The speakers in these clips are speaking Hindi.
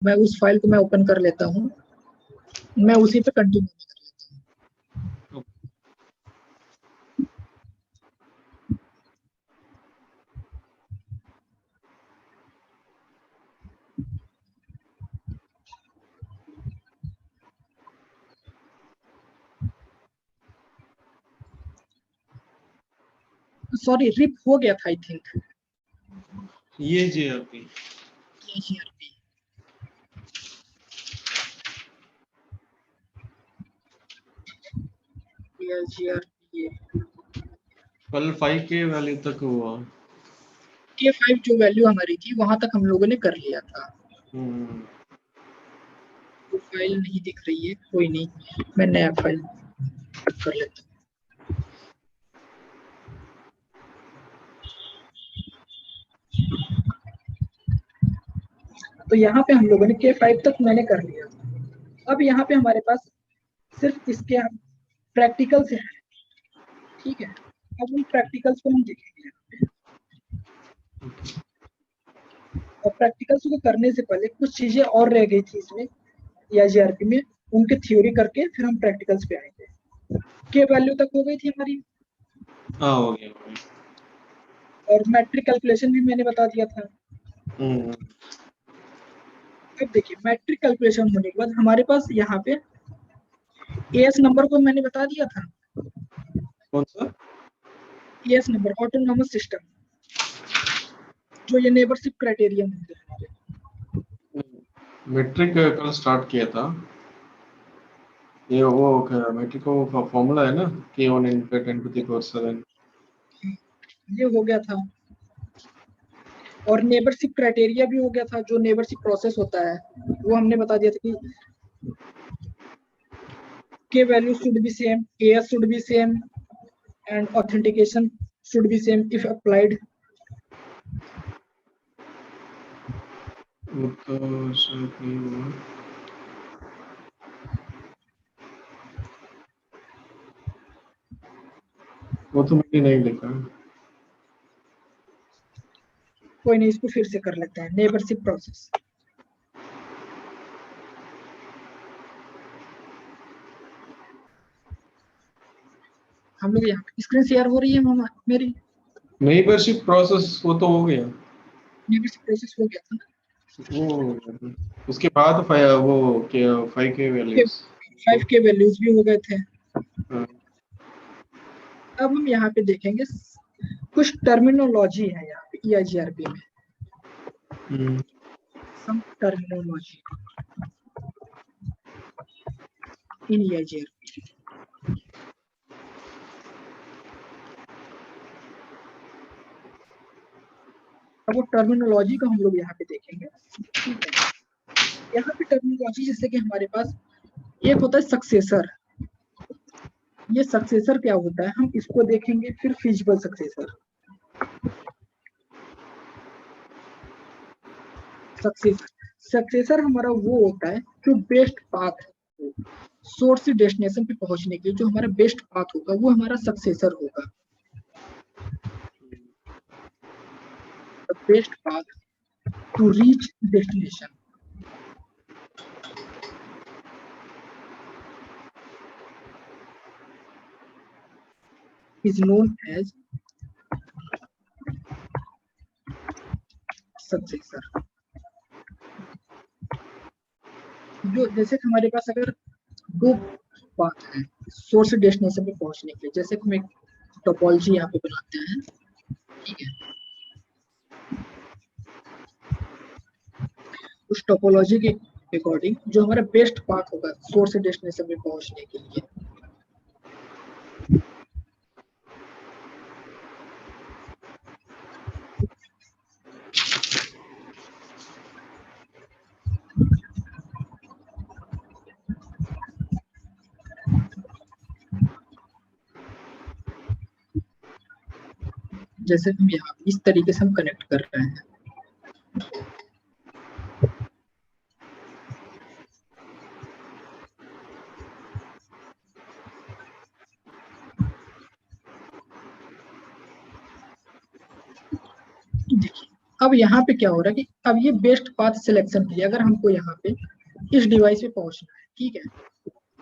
मैं उस फाइल को मैं ओपन कर लेता हूँ, मैं उसी पे कंटिन्यू कर लेता हूँ। सॉरी, रिप हो गया था आई थिंक। ये जीआरपी, ये जीआरपी, ये जीआरपी, कल 5K वैल्यू तक हुआ। K5 जो वैल्यू हमारी थी वहां तक हम लोगों ने कर लिया था। वो फाइल नहीं दिख रही है, कोई नहीं, मैं नया फाइल कर लेता हूँ। तो यहाँ पे हम लोगों ने K5 तक मैंने कर लिया। अब यहाँ पे हमारे पास सिर्फ इसके प्रैक्टिकल्स हैं, ठीक है। अब उन प्रैक्टिकल्स को हम देखेंगे। और प्रैक्टिकल्स को करने से पहले कुछ चीजें और रह गई थी इसमें या जीआरपी में, उनके थ्योरी करके फिर हम प्रैक्टिकल्स पे आएंगे। के वैल्यू तक हो गई थी हमारी। हाँ, हो गया। और मैट्रिक कैलकुलेशन भी मैंने बता दिया था। अब देखिए, मैट्रिक कैलकुलेशन होने के बाद हमारे पास यहाँ पे एएस नंबर को मैंने बता दिया था। कौन सा? एएस नंबर, ऑटोनॉमस सिस्टम, जो ये नेबरशिप क्राइटेरियन होते हैं हमारे। मैट्रिक कल स्टार्ट किया था। ये वो मैट्रिक का फॉर्मूला है ना, K1 × 10⁻⁷। ये हो गया था। और नेबरशिप क्राइटेरिया भी हो गया था, जो नेबरशिप प्रोसेस होता है वो हमने बता दिया था कि K value should be same, AS should be same, and authentication should be same if applied. वो तो शायद नहीं हुआ। वो तो मैंने नहीं लिखा। कोई नहीं, इसको फिर से कर लेते हैं। नेबरशिप प्रोसेस, हम लोग यहाँ स्क्रीन शेयर हो रही है मेरी। नेबरशिप प्रोसेस वो तो हो गया। नेबरशिप प्रोसेस हो गया था ना। वो उसके बाद वो 5K वैल्यूज, 5K वैल्यूज भी हो गए थे। अब हम यहाँ पे देखेंगे कुछ टर्मिनोलॉजी है यहाँ पे EIGRP में। सम टर्मिनोलॉजी इन EIGRP। अब वो टर्मिनोलॉजी को हम लोग यहाँ पे देखेंगे, ठीक है। यहाँ पे टर्मिनोलॉजी जैसे कि हमारे पास एक होता है सक्सेसर। ये सक्सेसर क्या होता है हम इसको देखेंगे, फिर फिजिबल सक्सेसर। सक्सेसर हमारा वो होता है जो बेस्ट पाथ है, सोर्स से डेस्टिनेशन पे पहुंचने के लिए जो हमारा बेस्ट पाथ होगा वो हमारा सक्सेसर होगा। Best path to reach destination is known as successor। जो जैसे हमारे पास अगर दो पाथ है सोर्स से डेस्टिनेशन पे पहुंचने के लिए, जैसे हम एक टोपोलॉजी यहाँ पे बनाते हैं, ठीक है। उस टोपोलॉजी के अकॉर्डिंग जो हमारा बेस्ट पाथ होगा सोर्स से डेस्टिनेशन पे पहुंचने के लिए, जैसे हम यहाँ इस तरीके से हम कनेक्ट कर रहे हैं। देखिए अब यहाँ पे क्या हो रहा है कि अब ये बेस्ट पाथ सिलेक्शन के लिए अगर हमको यहाँ पे इस डिवाइस पे पहुंचना है, ठीक है,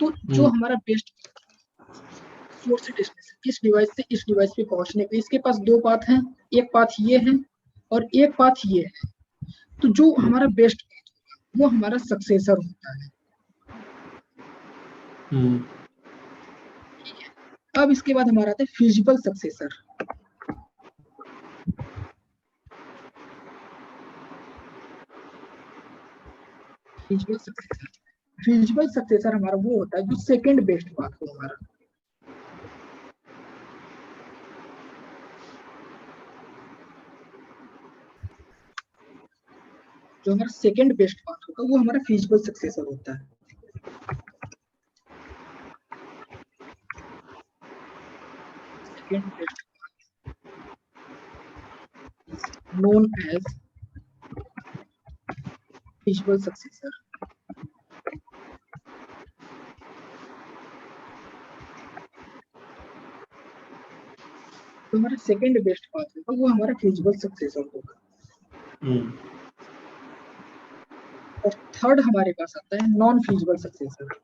तो जो हमारा बेस्ट सोर्स से डेस्टिनेशन इस डिवाइस से इस डिवाइस पे पहुंचने के लिए इसके पास दो पाथ हैं, एक पाथ ये है और एक पाथ ये है। तो जो हमारा बेस्ट पाथ होगा वो हमारा सक्सेसर होता है। ठीक है, अब इसके बाद हमारा आता है फिजिबल सक्सेसर। फिजिबल सक्सेसर हमारा वो होता है जो सेकंड बेस्ट पाथ हो हमारा। जो हमारा सेकंड बेस्ट पाथ होगा वो हमारा फिजिबल सक्सेसर होता है। Second best known as feasible successor। तो हमारा सेकंड बेस्ट पाथ होगा वो हमारा फिजिबल सक्सेसर होगा। और थर्ड हमारे पास आता है non feasible successor.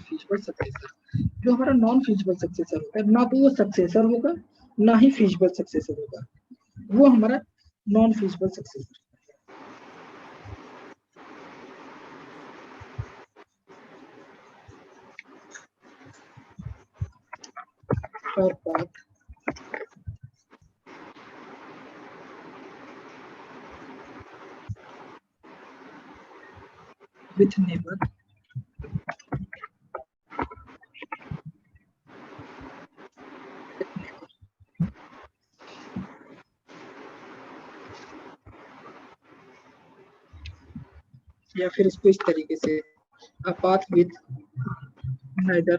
Feasible successor जो हमारा नॉन फिजिबल सक्सेसर होगा, ना तो वो सक्सेसर होगा ना ही फिजिबल सक्सेसर होगा, वो हमारा non feasible successor. Third path with neighbor या फिर इसको इस तरीके से a path with neither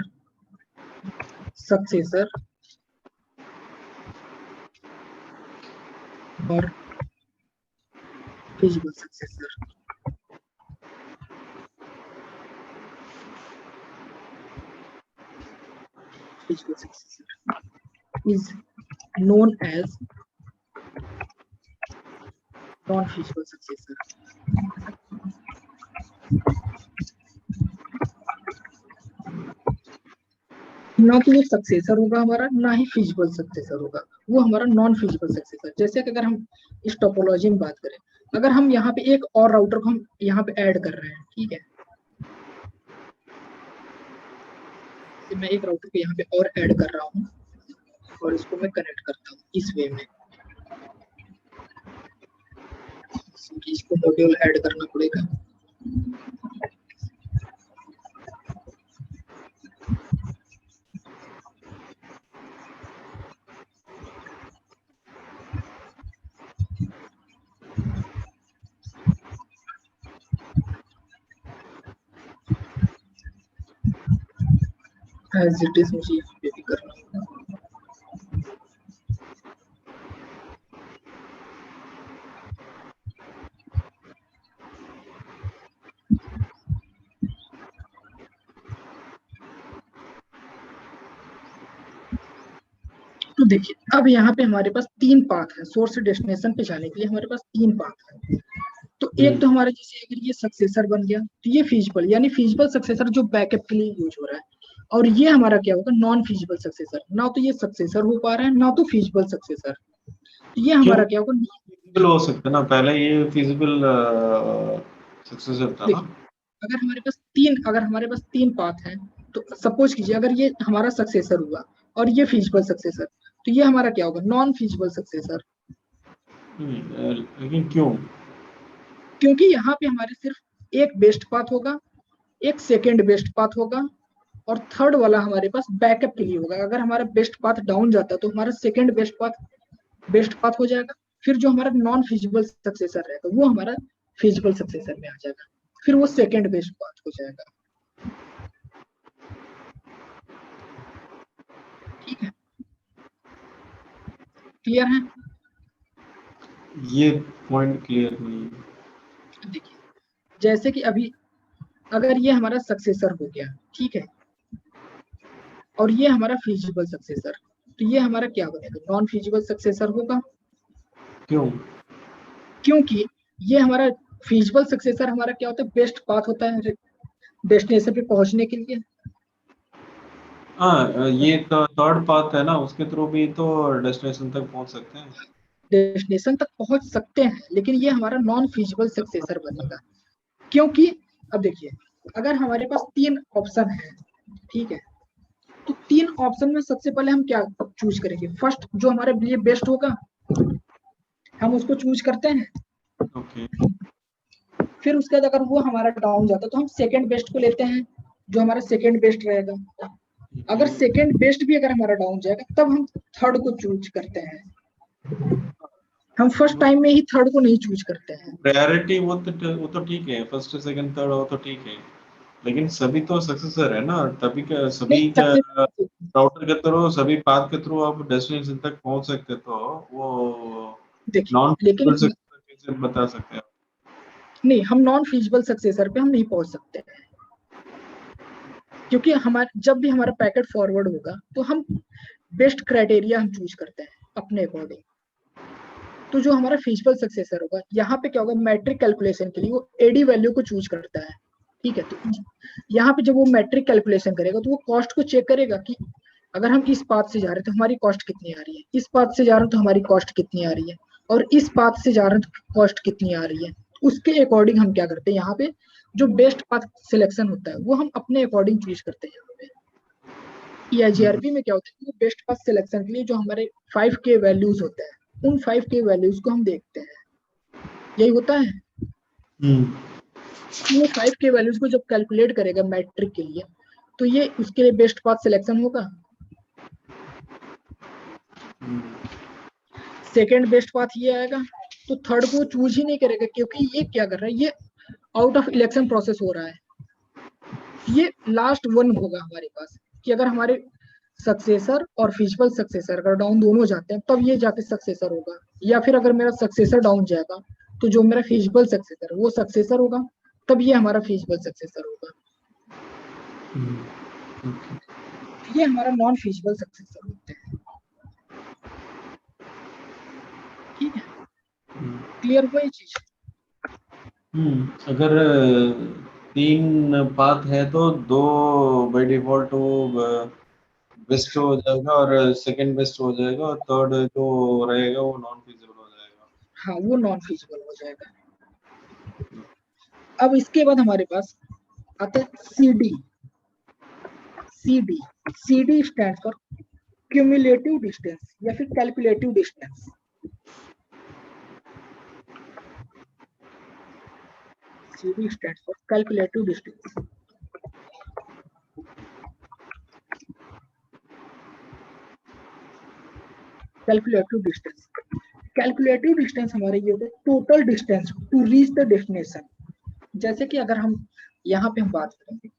successor or feasible successor। Feasible successor is known as non-feasible successor। ना तो वो सक्सेसर होगा हमारा ना ही फिजिबल सक्सेसर होगा, वो हमारा नॉन फिजिबल सक्सेसर। जैसे कि अगर हम इस टोपोलॉजी में बात करें, अगर हम यहाँ पे एक और राउटर को हम यहाँ पे ऐड कर रहे हैं, ठीक है, तो मैं एक राउटर को यहाँ पे और ऐड कर रहा हूँ और इसको मैं कनेक्ट करता हूँ इस वे में। इसको मॉड्यूल ऐड करना पड़ेगा। एज इट इज मुझे यहाँ पे भी करना होगा। तो देखिए अब यहाँ पे हमारे पास तीन पाथ है, सोर्स से डेस्टिनेशन पे जाने के लिए हमारे पास तीन पाथ है। तो एक तो हमारे जैसे अगर ये सक्सेसर बन गया तो ये फिजिबल यानी फिजिबल सक्सेसर जो बैकअप के लिए यूज हो रहा है, और ये हमारा क्या होगा नॉन फिजिबल सक्सेसर। ना तो ये सक्सेसर हो पा रहा है ना तो फिजिबल सक्सेसर, तो ये हमारा क्या होगा फिजिबल हो सकता है ना, पहले ये फिजिबल सक्सेसर था ना। अगर हमारे पास तीन पाथ हैं तो सपोज कीजिए अगर ये हमारा सक्सेसर हुआ और ये फिजिबल सक्सेसर, तो ये हमारा क्या होगा नॉन फिजिबल सक्सेसर। लेकिन क्यों? क्योंकि यहाँ पे हमारे सिर्फ एक बेस्ट पाथ होगा, एक सेकेंड बेस्ट पाथ होगा और थर्ड वाला हमारे पास बैकअप के लिए होगा। अगर हमारा बेस्ट पाथ डाउन जाता है तो हमारा सेकेंड बेस्ट पाथ हो जाएगा, फिर जो हमारा नॉन फिजिबल सक्सेसर रहेगा वो हमारा फिजिबल सक्सेसर में आ जाएगा, फिर वो सेकेंड बेस्ट पाथ हो जाएगा। ठीक है, क्लियर है? ये पॉइंट क्लियर नहीं है। देखिए जैसे कि अभी अगर ये हमारा सक्सेसर हो गया, ठीक है, और ये हमारा फिजिबल सक्सेसर, तो ये हमारा क्या बनेगा, नॉन फिजिबल सक्सेसर होगा। क्यों? क्योंकि ये हमारा फिजिबल सक्सेसर हमारा क्या होता है, बेस्ट पाथ होता है डेस्टिनेशन पे पहुंचने के लिए। हाँ, ये तो थर्ड पाथ है ना, उसके थ्रू भी तो डेस्टिनेशन तक पहुंच सकते हैं। डेस्टिनेशन तक पहुंच सकते हैं, लेकिन ये हमारा नॉन फिजिबल सक्सेसर बनेगा। क्योंकि अब देखिए, अगर हमारे पास 3 ऑप्शन है, ठीक है, तो 3 ऑप्शन में सबसे पहले हम क्या चूज करेंगे, फर्स्ट जो हमारे लिए बेस्ट होगा हम उसको चूज करते हैं। ओके। फिर उसके बाद अगर वो हमारा डाउन जाता है तो हम सेकंड बेस्ट को लेते हैं, जो हमारा सेकंड बेस्ट रहेगा। अगर सेकंड बेस्ट भी अगर हमारा डाउन जाएगा तब हम थर्ड को चूज करते हैं। हम फर्स्ट टाइम में ही थर्ड को नहीं चूज करते हैं। प्रायोरिटी वो तो ठीक है, फर्स्ट सेकंड थर्ड वो तो ठीक है, लेकिन सभी तो सक्सेसर है ना, तभी का नहीं, सभी का राउटर के थ्रू, सभी पाथ के थ्रू आप डेस्टिनेशन तक पहुंच सकते, तो वो देखिए नॉन लेकिन फिजिबल सक्सेसर कैसे बता सकते हैं? नहीं, हम नॉन फिजिबल सक्सेसर पे हम नहीं पहुंच सकते हैं, क्योंकि हमारे जब भी हमारा पैकेट फॉरवर्ड होगा तो हम बेस्ट क्राइटेरिया हम चूज करते हैं अपने अकॉर्डिंग। तो जो हमारा फिजिबल सक्सेसर होगा, यहाँ पे क्या होगा, मैट्रिक कैलकुलेशन के लिए वो एडी वैल्यू को चूज करता है। ठीक है, तो यहाँ पे जब वो मैट्रिक कैलकुलेशन करेगा तो वो कॉस्ट को चेक करेगा कि अगर हम इस पाथ से जा रहे हैं तो हमारी कॉस्ट कितनी आ रही है, इस पाथ से जा रहे हैं तो हमारी कॉस्ट कितनी आ रही है, और इस पाथ से जा रहे हैं तो कॉस्ट कितनी आ रही है। उसके अकॉर्डिंग हम क्या करते हैं, यहाँ पे जो बेस्ट पाथ सिलेक्शन होता है वो हम अपने अकॉर्डिंग चूज करते हैं। यहाँ पे EIGRP में क्या होता है, बेस्ट पाथ सिलेक्शन के लिए जो हमारे 5K वैल्यूज होते हैं, उन 5K वैल्यूज को हम देखते हैं, यही होता है। वो 5K वैल्यूज को जब कैलकुलेट करेगा मैट्रिक के लिए, तो ये उसके लिए बेस्ट पाथ सिलेक्शन होगा। सेकेंड बेस्ट पाथ ये आएगा, तो थर्ड को चूज ही नहीं करेगा, क्योंकि ये क्या कर रहा है, ये आउट ऑफ इलेक्शन प्रोसेस हो रहा है। ये लास्ट वन होगा हमारे पास, कि अगर हमारे सक्सेसर और फिजिबल सक्सेसर अगर डाउन दोनों जाते हैं तब ये जाके सक्सेसर होगा, या फिर अगर मेरा सक्सेसर डाउन जाएगा तो जो मेरा फिजिबल सक्सेसर वो सक्सेसर होगा, तब ये हमारा फिजिबल सक्सेसर होगा। ये हमारा नॉन फिजिबल सक्सेसर होते हैं। ठीक है, क्लियर हुआ ये चीज? अगर 3 पाथ है तो 2 बाय डिफॉल्ट वो बेस्ट हो जाएगा, और सेकंड बेस्ट हो जाएगा, और थर्ड जो रहेगा वो नॉन फिजिबल हो जाएगा। हाँ, वो नॉन फिजिबल हो जाएगा। अब इसके बाद हमारे पास आता है CD। CD stand for cumulative distance या फिर calculative distance. CD stand for calculative distance. Calculative distance, calculative distance हमारे ये होता है total distance to reach the destination. जैसे कि अगर हम यहाँ पे हम बात करेंगे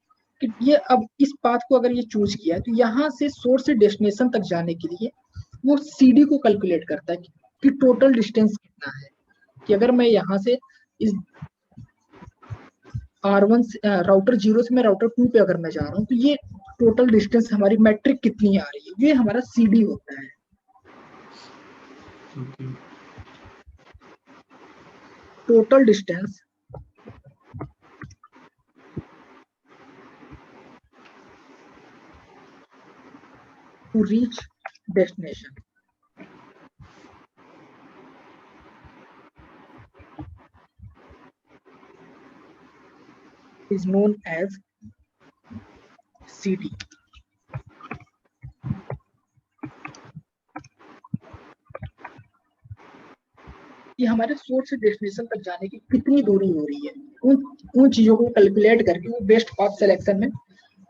कि ये अब इस पाथ को अगर ये चूज किया है तो यहाँ से सोर्स से डेस्टिनेशन तक जाने के लिए वो CD को कैलकुलेट करता है कि टोटल डिस्टेंस कितना है। कि अगर मैं यहाँ से इस R1 राउटर 0 से मैं राउटर 2 पे अगर मैं जा रहा हूँ तो ये टोटल डिस्टेंस हमारी मैट्रिक कितनी आ रही है, ये हमारा CD होता है। Total distance to reach destination is known as CD। ये हमारे सोर्स से डेस्टिनेशन तक जाने की कितनी दूरी हो रही है, उन चीजों को कैलकुलेट करके वो बेस्ट पाथ सिलेक्शन में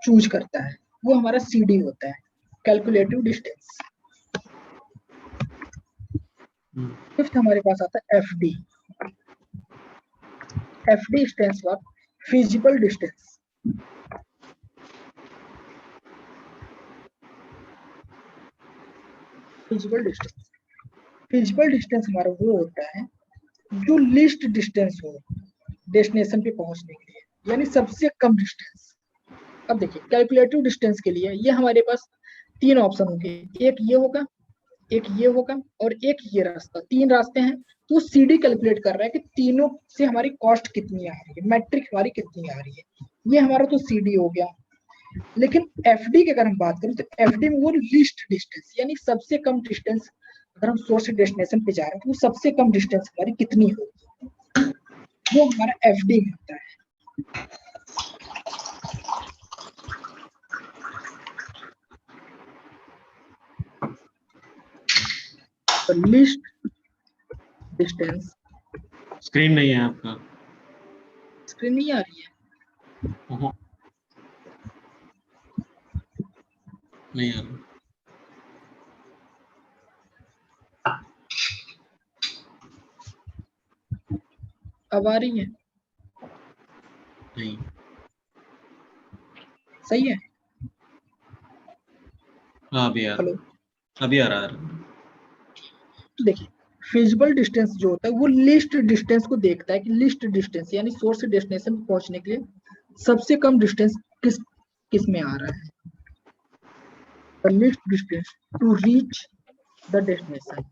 चूज करता है, वो हमारा CD होता है, कैलकुलेटिव डिस्टेंस। फिफ्थ हमारे पास आता है FD। FD stands for feasible distance. Feasible distance, feasible distance हमारा वो होता है जो लीस्ट डिस्टेंस हो डेस्टिनेशन पे पहुंचने के लिए, यानी सबसे कम डिस्टेंस। अब देखिए कैलकुलेटिव डिस्टेंस के लिए ये हमारे पास तीन ऑप्शन होंगे, एक ये होगा, एक ये होगा और एक ये रास्ता, तीन रास्ते हैं। तो सीडी कैलकुलेट कर रहा है कि तीनों से हमारी कॉस्ट कितनी आ रही है, मैट्रिक हमारी कितनी आ रही है। ये हमारा तो सीडी हो गया। लेकिन एफडी की अगर हम बात करें तो एफडी में वो लीस्ट डिस्टेंस, यानी सबसे कम डिस्टेंस, अगर हम सोर्स से डेस्टिनेशन पे जा रहे हैं तो वो सबसे कम डिस्टेंस हमारी कितनी होगी, वो हमारा एफडी में होता है। तो लीस्ट डिस्टेंस, स्क्रीन नहीं है आपका? स्क्रीन नहीं आ रही है? नहीं आ रहा। अब आ रही है? नहीं, सही है। हाँ अभी आ हेलो, रहा, अभी आ रहा है। तो देखिए फिजिबल डिस्टेंस जो होता है वो लिस्ट डिस्टेंस को देखता है कि लिस्ट डिस्टेंस यानी सोर्स से डेस्टिनेशन पहुंचने के लिए सबसे कम डिस्टेंस किस किस में आ रहा है। The least distance to reach the destination,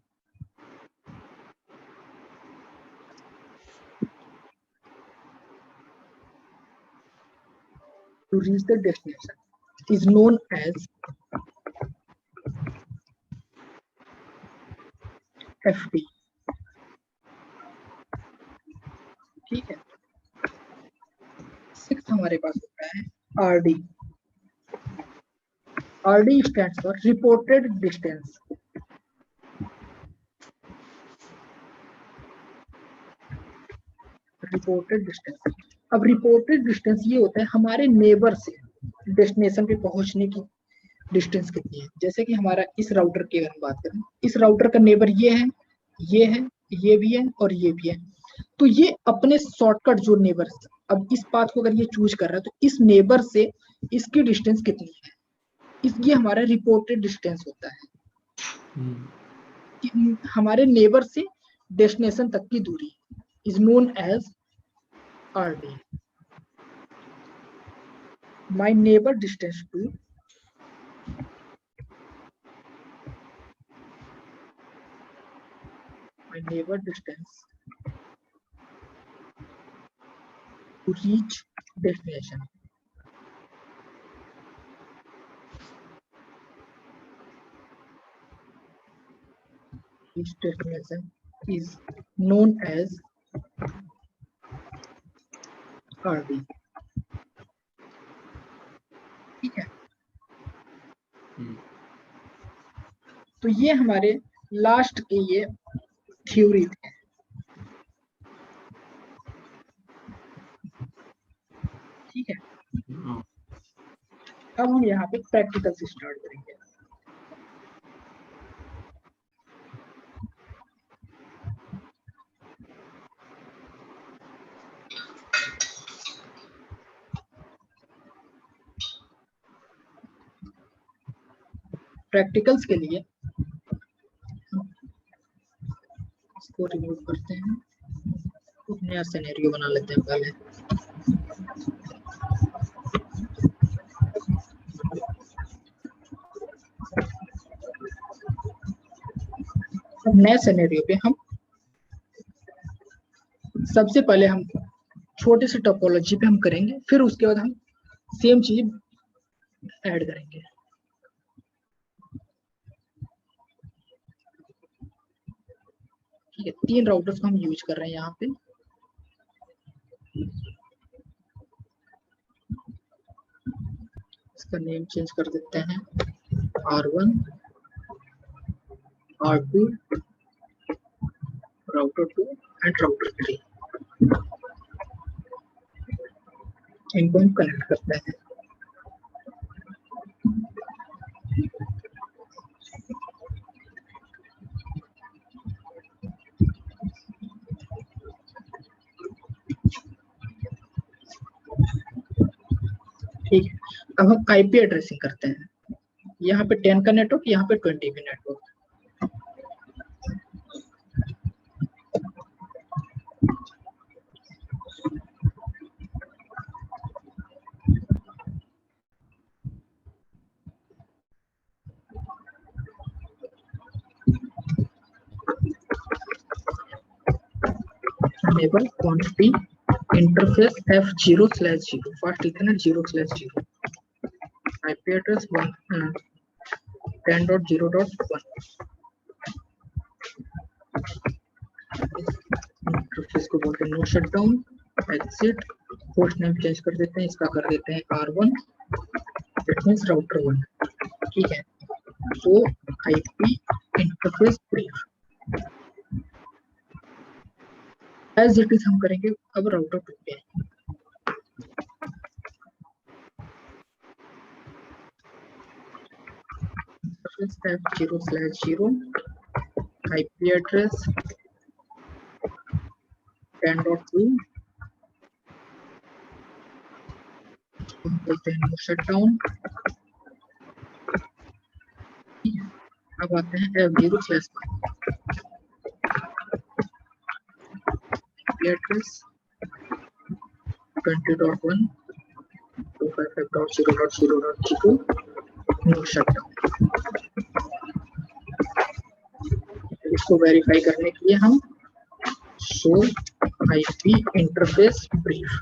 to reach the destination is known as FD। ठीक है। सिक्स हमारे पास होता है RD। RD stands for reported distance. Reported distance, अब रिपोर्टेड डिस्टेंस ये होता है हमारे नेबर से डेस्टिनेशन पे पहुंचने की डिस्टेंस कितनी है। जैसे कि हमारा इस राउटर की अगर हम बात करें, इस राउटर का नेबर ये है, ये है, ये भी है और ये भी है। तो ये अपने शॉर्टकट जो नेबर, अब इस पाथ को अगर ये चूज कर रहा है तो इस नेबर से इसकी डिस्टेंस कितनी है, ये हमारा रिपोर्टेड डिस्टेंस होता है कि हमारे नेबर से डेस्टिनेशन तक की दूरी is known as RD। My neighbor distance to my neighbor distance to reach destination each destination is known as RD। ठीक है। तो ये हमारे लास्ट के ये थ्योरी थे। ठीक है। अब हम यहाँ पे प्रैक्टिकल से स्टार्ट करेंगे। प्रैक्टिकल्स के लिए इसको रिमूव करते हैं, कुछ नया सिनेरियो बना लेते हैं पहले। नए सिनेरियो पे हम सबसे पहले हम छोटे से टोपोलॉजी पे हम करेंगे, फिर उसके बाद हम सेम चीज ऐड करेंगे। ठीक है। तीन राउटर्स को हम यूज कर रहे हैं यहाँ पे। इसका नेम चेंज कर देते हैं R1, R2, router 2 and router 3। इनको हम कनेक्ट करते हैं। ठीक है। अब हम आईपी एड्रेसिंग करते हैं। यहाँ पे 10 का नेटवर्क, यहाँ पे 20 का network. enable quantity interface F0/0 first Ethernet 0/0 IP address 10.0.1 interface को बोलते हैं no shutdown exit host name change कर देते हैं इसका कर देते हैं R1 इट मींस राउटर 1 ठीक है so IP interface brief as it is हम करेंगे अब राउटर 2 पे इंटरफेस F0/0 IP address 10.2 बोलते हैं शटडाउन अब आते हैं F0/1 एड्रेस 20.1 255.0.0.0 नो शटडाउन इसको वेरीफाई करने के लिए हम show IP interface brief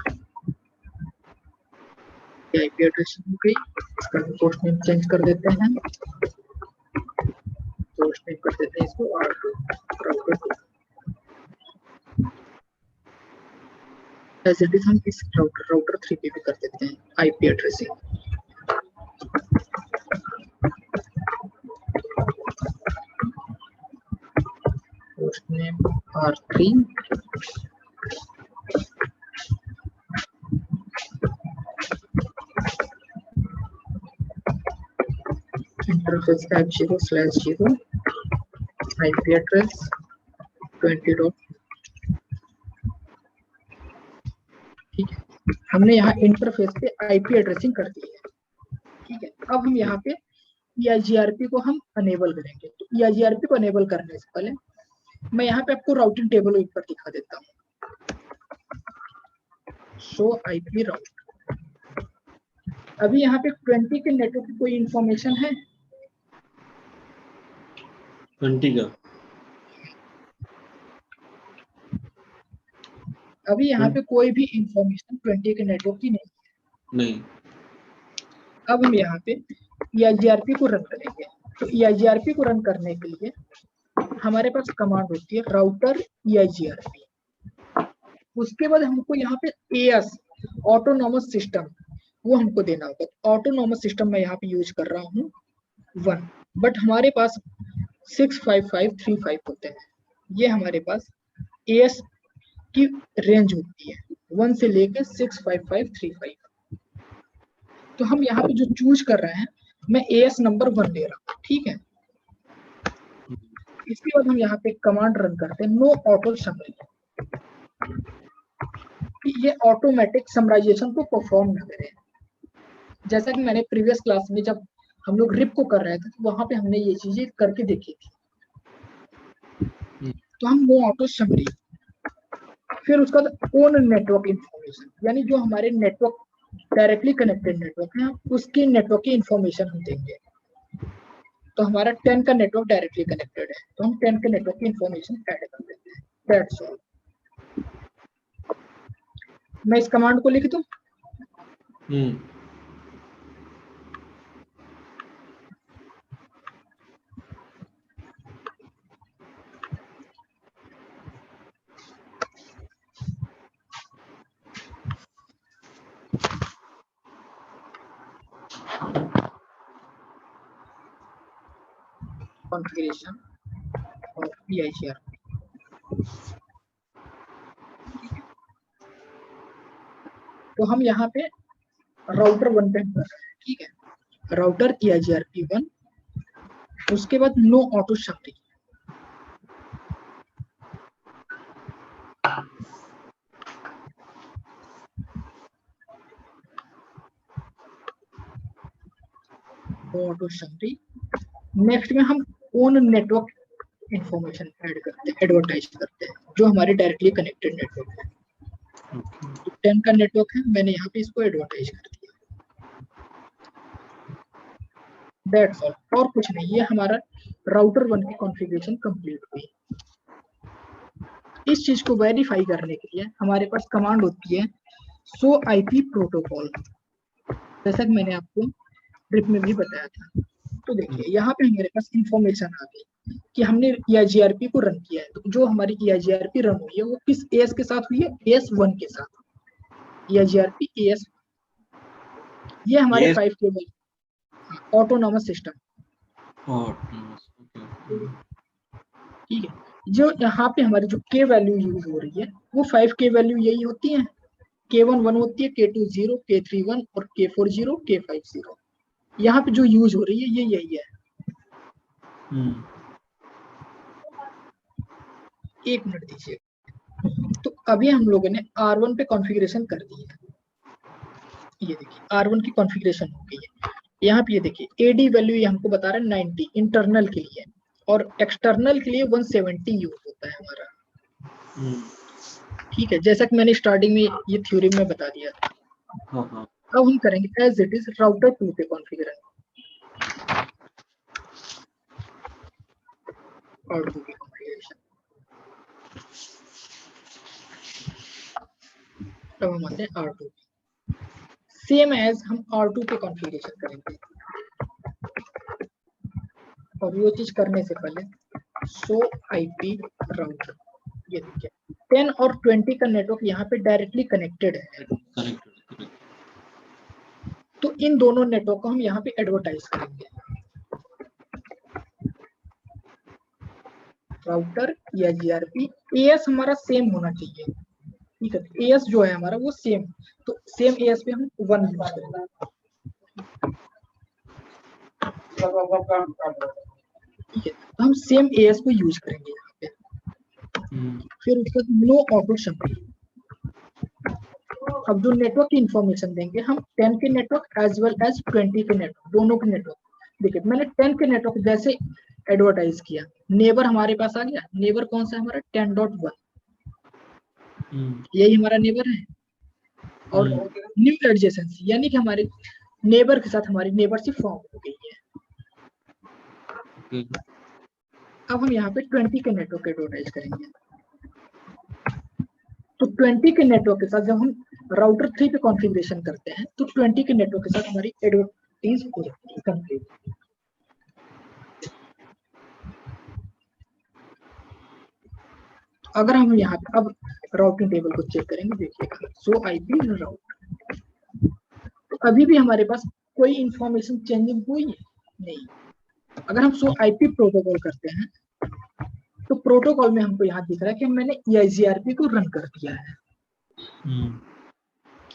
IP address हो गई इसका पोस्ट नेम चेंज कर देते हैं पोस्ट नेम कर देते हैं इसको R2 router 2 as it is हम इस राउटर 3 पे भी कर देते हैं IP addressing post name R3 interface F0/0 IP address 20. ठीक है हमने यहाँ इंटरफेस पे IP एड्रेसिंग कर दी है ठीक है अब हम यहाँ पे EIGRP को हम अनेबल करेंगे तो EIGRP को अनेबल करने से पहले मैं यहाँ पे आपको राउटिंग टेबल ऊपर दिखा देता हूँ शो IP राउट अभी यहाँ पे 20 के नेटवर्क की कोई इंफॉर्मेशन है 20 का अभी यहाँ पे कोई भी इंफॉर्मेशन 20 के नेटवर्क की नहीं अब हम यहाँ पे EIGRP को रन करेंगे तो EIGRP को रन करने के लिए हमारे पास कमांड होती है राउटर EIGRP उसके बाद हमको यहाँ पे AS ऑटोनॉमस सिस्टम वो हमको देना होगा ऑटोनॉमस सिस्टम मैं यहाँ पे यूज कर रहा हूँ 1 बट हमारे पास 65535 होते हैं ये हमारे पास AS की रेंज होती है 1 से लेके 65535 तो हम यहाँ पे जो चूज कर रहे हैं मैं AS नंबर 1 ले रहा हूँ ठीक है इसके बाद हम यहाँ पे कमांड रन करते हैं नो ऑटो समराइज ये ऑटोमेटिक समराइजेशन को परफॉर्म न करे जैसा कि मैंने प्रीवियस क्लास में जब हम लोग रिप को कर रहे थे तो वहां पे हमने ये चीजें करके देखी थी तो हम नो ऑटो समरी फिर उसका ओन नेटवर्क इंफॉर्मेशन यानी जो हमारे नेटवर्क डायरेक्टली कनेक्टेड नेटवर्क है उसकी नेटवर्क की इंफॉर्मेशन हम देंगे तो हमारा 10 का नेटवर्क डायरेक्टली कनेक्टेड है तो हम 10 के नेटवर्क की इंफॉर्मेशन ऐड कर देते हैं दैट्स ऑल मैं इस कमांड को लिख दूं configuration of EIGRP तो हम यहाँ पे राउटर 1 पे कर रहे हैं ठीक है राउटर EIGRP 1 उसके बाद no auto summary auto summary next में हम ओन नेटवर्क इंफॉर्मेशन ऐड करते हैं एडवर्टाइज करते हैं जो हमारे डायरेक्टली कनेक्टेड नेटवर्क है 10 का नेटवर्क है मैंने यहाँ पे इसको एडवर्टाइज कर दिया दैट्स ऑल और कुछ नहीं ये हमारा राउटर 1 की कॉन्फ़िगरेशन कंप्लीट हुई इस चीज को वेरीफाई करने के लिए हमारे पास कमांड होती है शो आईपी प्रोटोकॉल, जैसा कि मैंने आपको ब्रीफ में भी बताया था। तो देखिए यहाँ पे हमारे पास इंफॉर्मेशन आ गई कि हमने EIGRP को रन किया है। तो जो हमारी EIGRP रन हुई है वो किस AS के साथ हुई है, AS1 के साथ, EIGRP AS। ये हमारे 5 केबल ऑटोनॉमस सिस्टम, ठीक है। जो यहाँ पे हमारी जो K वैल्यू यूज हो रही है वो 5 K वैल्यू यही होती है। K1 1 होती है, K2 0, K3 1 और K4 0, K5 0। यहाँ पे जो यूज हो रही है ये यही है। एक मिनट दीजिए। तो अभी हम लोगों ने R1 पे कॉन्फ़िगरेशन कर दी है। ये देखिए R1 की कॉन्फ़िगरेशन हो गई है। यहाँ पे ये देखिए AD वैल्यू ये हमको बता रहा है 90 इंटरनल के लिए, और एक्सटर्नल के लिए 170 यूज होता है हमारा। ठीक है, जैसा कि मैंने स्टार्टिंग में ये थ्योरी में बता दिया था। अब हम करेंगे एज इट इज राउटर 2 पे कॉन्फ़िगरेशन। R2 की कॉन्फ़िगरेशन अब हम आते हैं R2 सेम एज हम R2 पे कॉन्फ़िगरेशन करेंगे। और वो चीज करने से पहले शो आईपी राउटर, ये देखिए 10 और 20 का नेटवर्क यहाँ पे डायरेक्टली कनेक्टेड है। तो इन दोनों नेटवर्क को हम यहाँ पे एडवर्टाइज करेंगे। राउटर या GRP AS हमारा सेम होना चाहिए, ठीक है। AS जो है हमारा वो सेम, तो सेम AS पे हम 1 यूज करेंगे। ठीक है, तो हम सेम AS को यूज करेंगे यहाँ पे। फिर उसके बाद नो ऑटो शफलिंग। अब जो नेटवर्क की इंफॉर्मेशन देंगे हम 10 के नेटवर्क एज वेल एज 20 के नेटवर्क, दोनों के नेटवर्क। देखिए मैंने 10 के नेटवर्क जैसे एडवर्टाइज किया, नेबर हमारे पास आ गया। नेबर कौन सा है हमारा 10.1, यही हमारा नेबर है। और न्यू एडजेसेंसी यानी कि हमारे नेबर के साथ हमारी नेबरशिप फॉर्म हो गई है। अब हम यहाँ पे 20 के नेटवर्क एडवर्टाइज करेंगे। तो 20 के नेटवर्क के साथ जब हम राउटर 3 पे कॉन्फ़िगरेशन करते हैं तो 20 के नेटवर्क के साथ हमारी एडवर्टाइज हो जाती है कंप्लीट। अगर हम यहाँ पे अब राउटिंग टेबल को चेक करेंगे, देखिएगा शो आईपी राउट, तो अभी भी हमारे पास कोई इंफॉर्मेशन चेंजिंग हुई है नहीं। अगर हम शो आईपी प्रोटोकॉल करते हैं तो प्रोटोकॉल में हमको यहाँ दिख रहा है कि मैंने EIGRP को रन कर दिया है।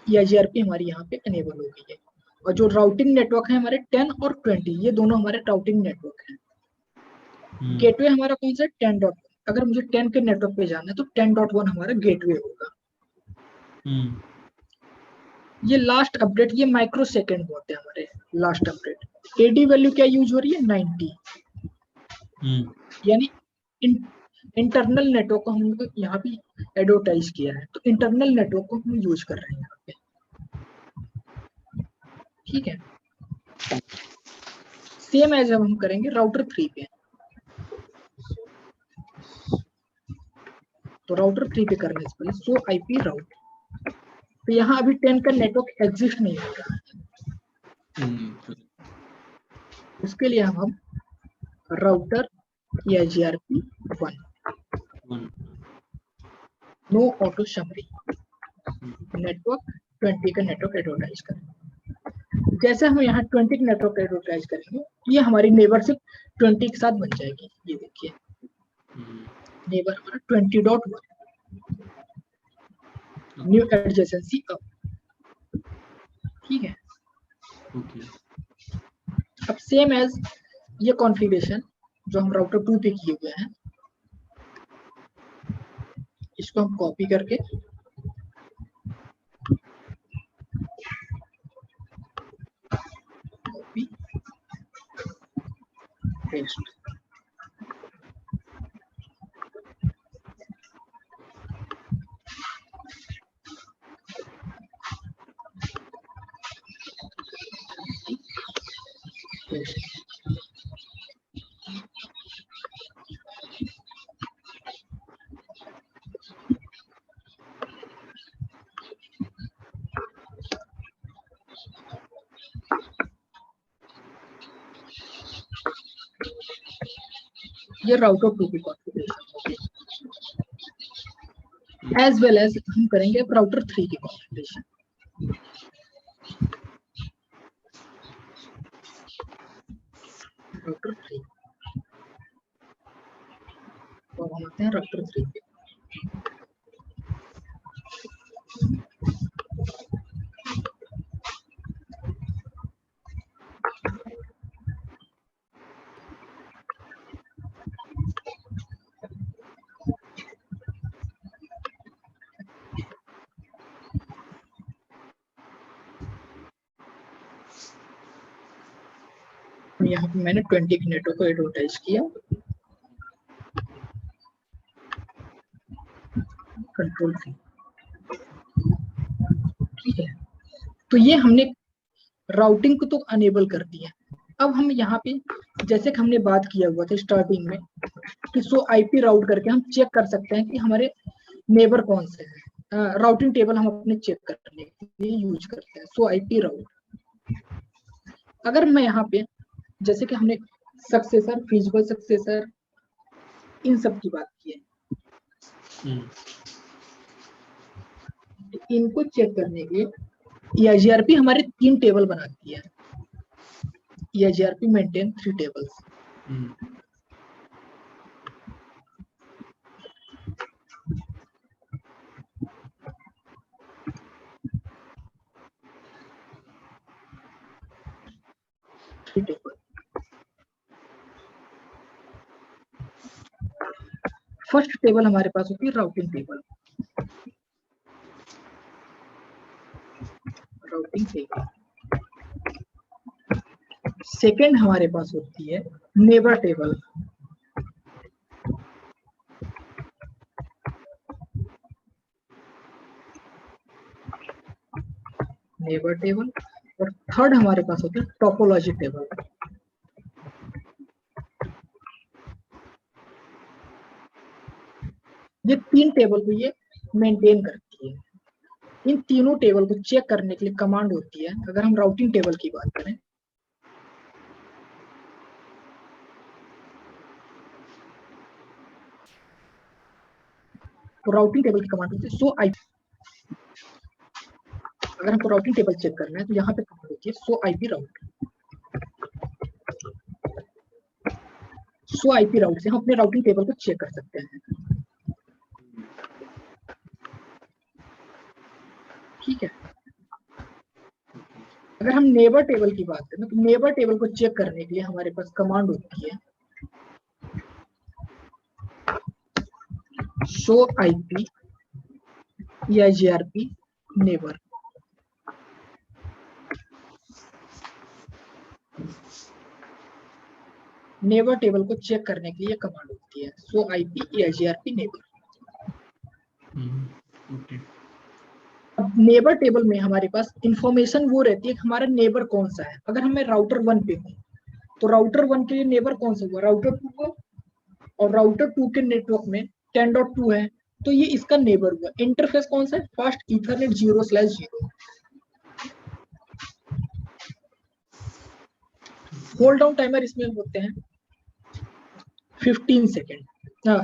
EIGRP हमारी यहाँ पे एनेबल हो गई है। और जो राउटिंग नेटवर्क है हमारे 10 और 20, ये दोनों हमारे राउटिंग नेटवर्क हैं। गेटवे हमारा कौन सा 10.1, अगर मुझे 10 के नेटवर्क पे जाना है तो 10.1 हमारा गेटवे होगा। ये लास्ट अपडेट, ये माइक्रो सेकेंड होते हैं हमारे लास्ट अपडेट। AD वैल्यू क्या यूज हो रही है 90, यानी इंटरनल नेटवर्क को हम यहाँ पे एडवर्टाइज किया है, तो इंटरनल नेटवर्क को हम यूज कर रहे हैं यहाँ पे, ठीक है। सेम एज हम करेंगे राउटर 3 पे। तो राउटर 3 पे करने से पहले शो आईपी राउट, तो यहाँ अभी 10 का नेटवर्क एग्जिस्ट नहीं हो रहा है। उसके लिए हम राउटर EIGRP 1 नो ऑटो शफरी नेटवर्क 20 का नेटवर्क एडवर्टाइज करेंगे। जैसे हम यहाँ 20 का नेटवर्क एडवर्टाइज करेंगे ये हमारी नेबरशिप 20 के साथ बन जाएगी। ये देखिए नेबर हमारा 20.1 न्यू एडजेसेंसी अप, ठीक है। अब सेम एज ये कॉन्फ़िगरेशन जो हम राउटर 2 पे किए हुए हैं, इसको हम कॉपी करके कॉपी पेस्ट, ये राउटर 2 की कॉन्फ़िगरेशन होगी। एज वेल एज हम करेंगे राउटर 3 की कॉन्फ़िगरेशन। राउटर 3 तो हम आते हैं राउटर 3 पे। यहाँ पे मैंने 20 के नेटवर्क को एडवर्टाइज किया, कंट्रोल C, ठीक है। तो ये हमने राउटिंग को तो अनेबल कर दिया। अब हम यहाँ पे जैसे कि हमने बात किया हुआ था स्टार्टिंग में कि सो आईपी राउट करके हम चेक कर सकते हैं कि हमारे नेबर कौन से हैं। राउटिंग टेबल हम अपने चेक करने के लिए यूज करते हैं, सो आईपी राउट। अगर मैं यहाँ पे जैसे कि हमने सक्सेसर, फिजिबल सक्सेसर, इन सब की बात की है, इनको चेक करने के लिए EIGRP हमारे 3 टेबल बनाती है। EIGRP maintain 3 tables. First table हमारे पास होती है routing table. Routing table. Second हमारे पास होती है नेबर टेबल। Neighbour table. और थर्ड हमारे पास होती है टोपोलॉजी टेबल। ये 3 टेबल को ये मेंटेन करती है। इन तीनों टेबल को चेक करने के लिए कमांड होती है। अगर हम राउटिंग टेबल की बात करें तो राउटिंग टेबल की कमांड होती है सो आईपी। अगर हमको राउटिंग टेबल चेक करना है तो यहाँ पे कमांड होती है सो आईपी राउट। सो आईपी राउट से हम अपने राउटिंग टेबल को चेक कर सकते हैं, ठीक है। अगर हम नेबर टेबल की बात करें तो नेबर टेबल को चेक करने के लिए हमारे पास कमांड होती है show IP EIGRP neighbour. Neighbour table को चेक करने के लिए कमांड होती है सो आईपी EIGRP नेबर। अब नेबर टेबल में हमारे पास इंफॉर्मेशन वो रहती है कि हमारा नेबर कौन सा है। अगर हमें राउटर 1 पे हूँ तो राउटर 1 के लिए नेबर कौन सा हुआ, राउटर 2 को, और राउटर 2 के नेटवर्क में 10.2 है तो ये इसका नेबर हुआ। इंटरफेस कौन सा है, fast Ethernet 0/0। Hold down timer इसमें होते हैं 15 सेकेंड,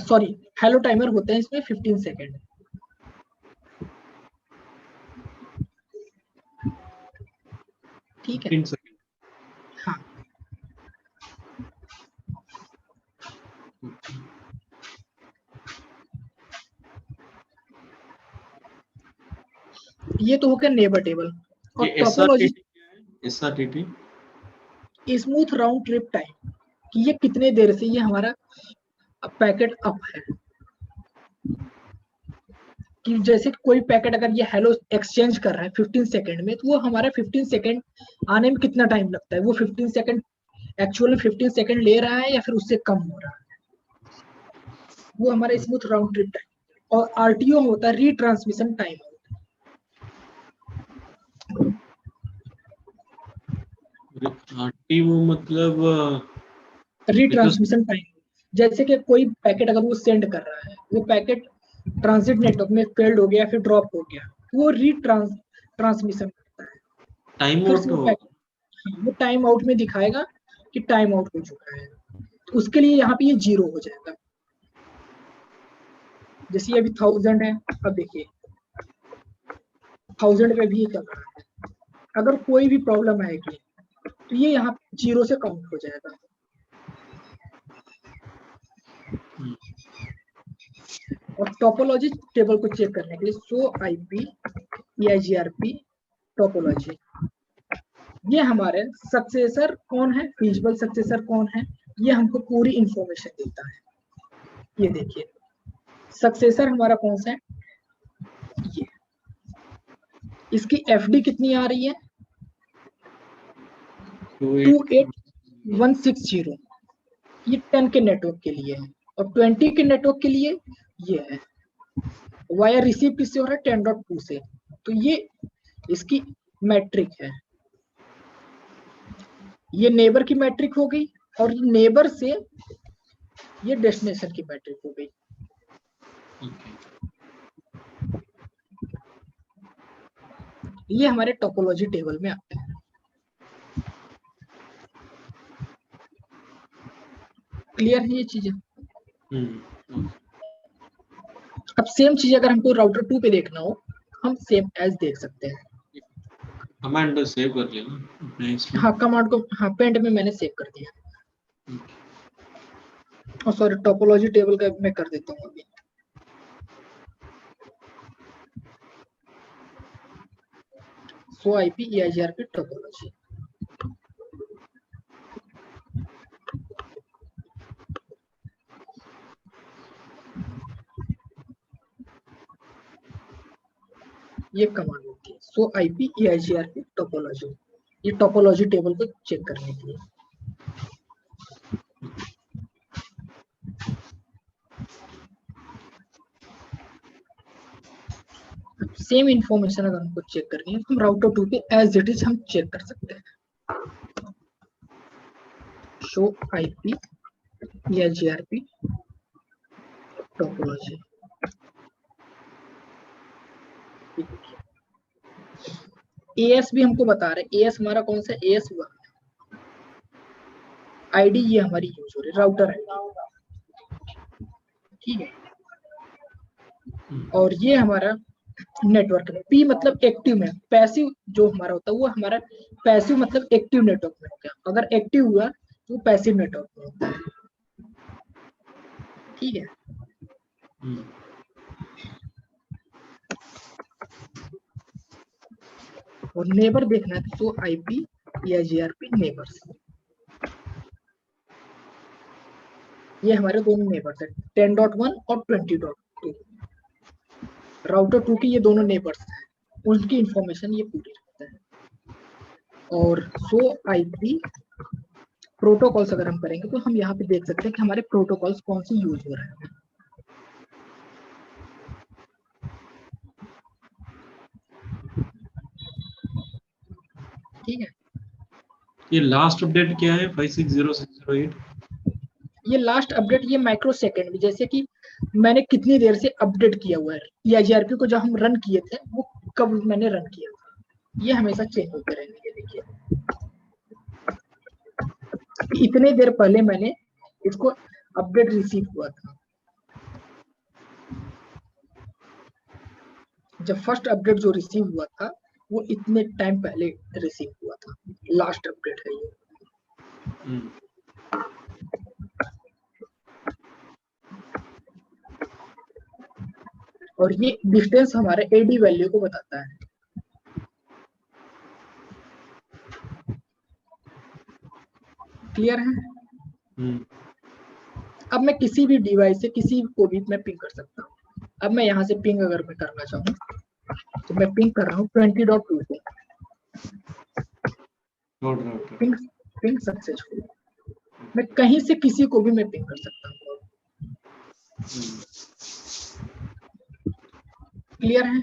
सॉरी हेलो टाइमर होते हैं इसमें 15 सेकेंड। ठीक है, हाँ। ये तो हो गया नेबर टेबल। और topology SRTT smooth round trip time कि ये कितने देर से ये हमारा पैकेट अप है। कि जैसे कोई पैकेट अगर ये हेलो एक्सचेंज कर रहा है 15 सेकंड में तो वो हमारा 15 सेकंड आने में कितना टाइम लगता है, वो 15 सेकंड एक्चुअल में 15 सेकंड ले रहा है या फिर उससे कम हो रहा है, वो हमारा स्मूथ राउंड ट्रिप टाइम। और RTO होता है रीट्रांसमिशन टाइम। RTO मतलब रीट्रांसमिशन टाइम, जैसे कि कोई पैकेट अगर वो सेंड कर रहा है, वो पैकेट ट्रांजिट नेटवर्क में फेल्ड हो गया फिर ड्रॉप हो गया, वो ट्रांसमिशन करता है। टाइम फिर आउट से वो टाइम आउट में दिखाएगा कि टाइम आउट हो चुका है। तो उसके लिए यहाँ पे ये 0 हो जाएगा। जैसे ये अभी 1000 है, अब देखिए 1000 पे भी ये चल रहा है। अगर कोई भी प्रॉब्लम आएगी तो ये यहाँ 0 से काउंट हो जाएगा। और टोपोलॉजी टेबल को चेक करने के लिए शो आईपी EIGRP टोपोलॉजी, ये हमारे सक्सेसर कौन है, फीजिबल सक्सेसर कौन है, ये हमको पूरी इंफॉर्मेशन देता है। ये देखिए सक्सेसर हमारा कौन सा है, ये इसकी FD कितनी आ रही है 28160, ये 10 के नेटवर्क के लिए है, और 20 के नेटवर्क के लिए ये है। वायर रिसीव किससे हो रहा है 10.2 से, तो ये इसकी मैट्रिक है। ये नेबर की मैट्रिक हो गई, और नेबर से ये डेस्टिनेशन की मैट्रिक हो गई। ये हमारे टोपोलॉजी टेबल में आते हैं। क्लियर है ये चीजें? अब सेम चीज अगर हमको राउटर 2 पे देखना हो, हम सेम एज देख सकते हैं। कमांड सेव कर लिया ना इसमें? हाँ कमांड को, हाँ पेंट में मैंने सेव कर दिया। और सॉरी टोपोलॉजी टेबल का मैं कर देता हूँ अभी। सो आईपी EIGRP टोपोलॉजी, ये कमांड होती है सो आईपी EIGRP टोपोलॉजी, ये टोपोलॉजी टेबल को चेक करने के लिए। सेम इंफॉर्मेशन अगर हमको चेक करनी है तो हम राउटर 2 पे एज इट इज हम चेक कर सकते हैं। Show IP EIGRP topology, AS भी हमको बता रहे, AS हमारा कौन सा AS हुआ, आईडी ये हमारी यूज हो रही है राउटर आईडी, ठीक है। और ये हमारा नेटवर्क है, P मतलब एक्टिव में, पैसिव जो हमारा होता है वो हमारा पैसिव मतलब एक्टिव नेटवर्क में हो गया, अगर एक्टिव हुआ तो पैसिव नेटवर्क में होता है, ठीक है। और नेबर देखना है तो आईपी EIGRP नेबर्स, ये हमारे दोनों नेबर्स है 10.1 और 20.2, राउटर 2 की ये दोनों नेबर्स हैं, उनकी इंफॉर्मेशन ये पूरी रखता है। और सो आईपी प्रोटोकॉल्स अगर हम करेंगे तो हम यहाँ पे देख सकते हैं कि हमारे प्रोटोकॉल्स कौन से यूज हो रहे हैं, ठीक है। ये लास्ट अपडेट क्या है 560608? ये लास्ट अपडेट ये माइक्रो सेकेंड में, जैसे कि मैंने कितनी देर से अपडेट किया हुआ है, EIGRP को जब हम रन किए थे वो कब मैंने रन किया था, ये हमेशा चेक होते रहेंगे। देखिए इतने देर पहले मैंने इसको अपडेट रिसीव हुआ था, जब फर्स्ट अपडेट जो रिसीव हुआ था वो इतने टाइम पहले रिसीव हुआ था, लास्ट अपडेट है ये। और ये डिस्टेंस हमारे AD वैल्यू को बताता है, क्लियर है? अब मैं किसी भी डिवाइस से किसी को भी मैं पिंग कर सकता हूँ। अब मैं यहाँ से पिंग अगर मैं करना चाहूँ तो मैं पिंग कर रहा हूँ 20.2 से, पिंग सक्सेसफुल, मैं कहीं से किसी को भी मैं पिंग कर सकता हूँ, क्लियर है?